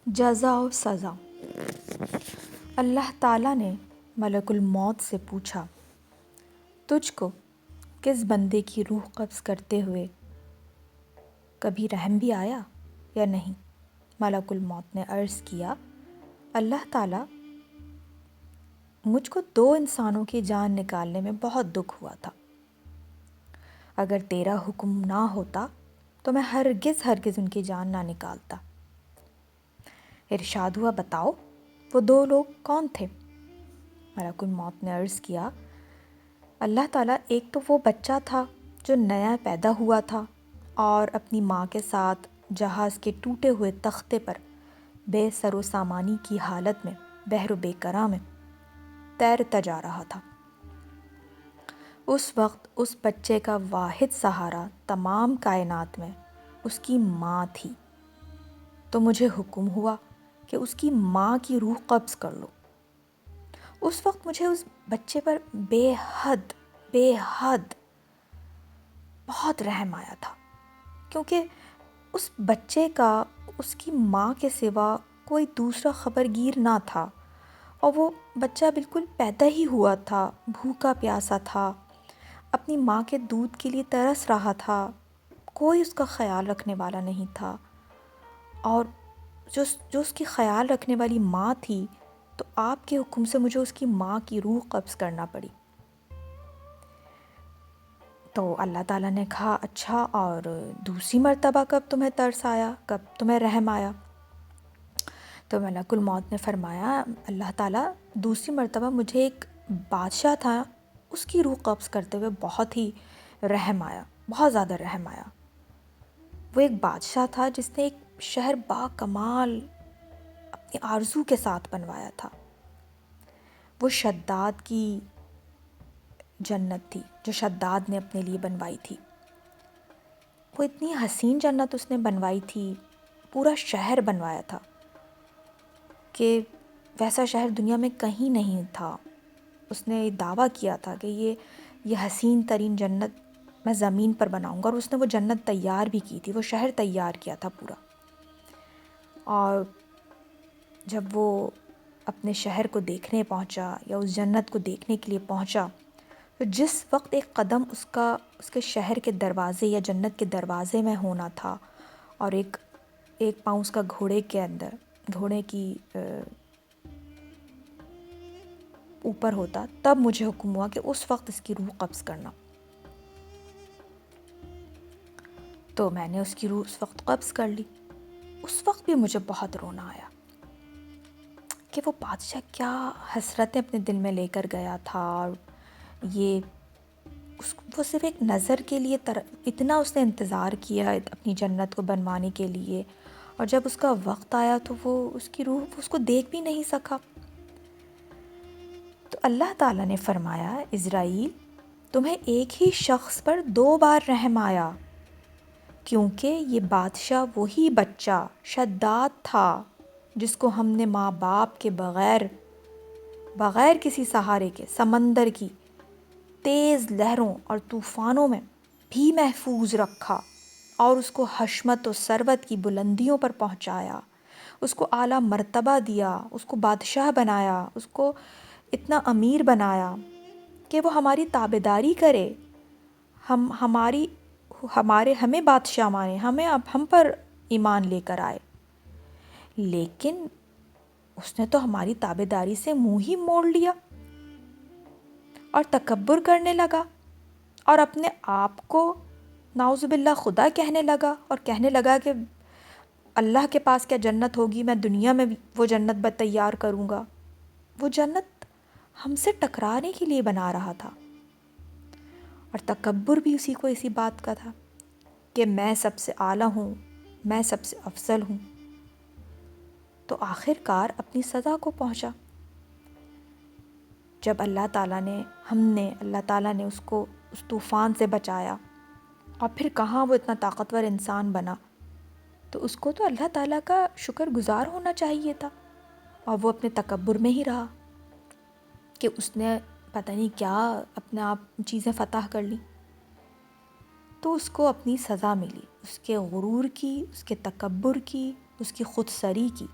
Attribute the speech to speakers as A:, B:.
A: جزا و سزا۔ اللہ تعالیٰ نے ملک الموت سے پوچھا، تجھ کو کس بندے کی روح قبض کرتے ہوئے کبھی رحم بھی آیا یا نہیں؟ ملک الموت نے عرض کیا، اللہ تعالیٰ، مجھ کو 2 انسانوں کی جان نکالنے میں بہت دکھ ہوا تھا۔ اگر تیرا حکم نہ ہوتا تو میں ہرگز ان کی جان نہ نکالتا۔ ارشاد ہوا، بتاؤ وہ 2 لوگ کون تھے؟ ملک الموت نے عرض کیا، اللہ تعالیٰ، ایک تو وہ بچہ تھا جو نیا پیدا ہوا تھا اور اپنی ماں کے ساتھ جہاز کے ٹوٹے ہوئے تختے پر بے سر و سامانی کی حالت میں بحر و بیکراں میں تیرتا جا رہا تھا۔ اس وقت اس بچے کا واحد سہارا تمام کائنات میں اس کی ماں تھی، تو مجھے حکم ہوا کہ اس کی ماں کی روح قبض کر لو۔ اس وقت مجھے اس بچے پر بے حد بہت رحم آیا تھا، کیونکہ اس بچے کا اس کی ماں کے سوا کوئی دوسرا خبرگیر نہ تھا، اور وہ بچہ بالکل پیدا ہی ہوا تھا، بھوکا پیاسا تھا، اپنی ماں کے دودھ کے لیے ترس رہا تھا، کوئی اس کا خیال رکھنے والا نہیں تھا، اور جو اس کی خیال رکھنے والی ماں تھی، تو آپ کے حکم سے مجھے اس کی ماں کی روح قبض کرنا پڑی۔ تو اللہ تعالیٰ نے کہا، اچھا، اور دوسری مرتبہ کب تمہیں ترس آیا، کب تمہیں رحم آیا؟ تو ملک الموت نے فرمایا، اللہ تعالیٰ، دوسری مرتبہ مجھے ایک بادشاہ تھا، اس کی روح قبض کرتے ہوئے بہت ہی رحم آیا، بہت زیادہ رحم آیا۔ وہ ایک بادشاہ تھا جس نے ایک شہر با کمال اپنی آرزو کے ساتھ بنوایا تھا۔ وہ شداد کی جنت تھی جو شداد نے اپنے لیے بنوائی تھی۔ وہ اتنی حسین جنت اس نے بنوائی تھی، پورا شہر بنوایا تھا کہ ویسا شہر دنیا میں کہیں نہیں تھا۔ اس نے دعویٰ کیا تھا کہ یہ حسین ترین جنت میں زمین پر بناؤں گا، اور اس نے وہ جنت تیار بھی کی تھی، وہ شہر تیار کیا تھا پورا۔ اور جب وہ اپنے شہر کو دیکھنے پہنچا یا اس جنت کو دیکھنے کے لیے پہنچا، تو جس وقت ایک قدم اس کے شہر کے دروازے یا جنت کے دروازے میں ہونا تھا، اور ایک پاؤں اس کا گھوڑے کے اندر، گھوڑے کی اوپر ہوتا، تب مجھے حکم ہوا کہ اس وقت اس کی روح قبض کرنا۔ تو میں نے اس کی روح اس وقت قبض کر لی۔ اس وقت بھی مجھے بہت رونا آیا کہ وہ بادشاہ کیا حسرتیں اپنے دل میں لے کر گیا تھا، اور وہ صرف ایک نظر کے لیے اتنا اس نے انتظار کیا اپنی جنت کو بنوانے کے لیے، اور جب اس کا وقت آیا تو وہ اس کی روح اس کو دیکھ بھی نہیں سکا۔ تو اللہ تعالیٰ نے فرمایا، عزرائیل، تمہیں ایک ہی شخص پر 2 بار رحم آیا، کیونکہ یہ بادشاہ وہی بچہ شداد تھا جس کو ہم نے ماں باپ کے بغیر کسی سہارے کے سمندر کی تیز لہروں اور طوفانوں میں بھی محفوظ رکھا، اور اس کو حشمت و ثروت کی بلندیوں پر پہنچایا، اس کو اعلیٰ مرتبہ دیا، اس کو بادشاہ بنایا، اس کو اتنا امیر بنایا کہ وہ ہماری تابعداری کرے، ہمیں بادشاہ مانے، ہم پر ایمان لے کر آئے۔ لیکن اس نے تو ہماری تابعداری سے منہ ہی موڑ لیا اور تکبر کرنے لگا، اور اپنے آپ کو نعوذ باللہ خدا کہنے لگا، اور کہنے لگا کہ اللہ کے پاس کیا جنت ہوگی، میں دنیا میں وہ جنت تیار کروں گا۔ وہ جنت ہم سے ٹکرانے کے لیے بنا رہا تھا، اور تکبر بھی اسی بات کا تھا کہ میں سب سے اعلیٰ ہوں، میں سب سے افضل ہوں۔ تو آخر کار اپنی سزا کو پہنچا، جب اللہ تعالیٰ نے اس کو اس طوفان سے بچایا، اور پھر کہاں وہ اتنا طاقتور انسان بنا، تو اس کو تو اللہ تعالیٰ کا شکر گزار ہونا چاہیے تھا، اور وہ اپنے تکبر میں ہی رہا کہ اس نے پتہ نہیں کیا اپنے آپ چیزیں فتح کر لی۔ تو اس کو اپنی سزا ملی، اس کے غرور کی، اس کے تکبر کی، اس کی خود سری کی۔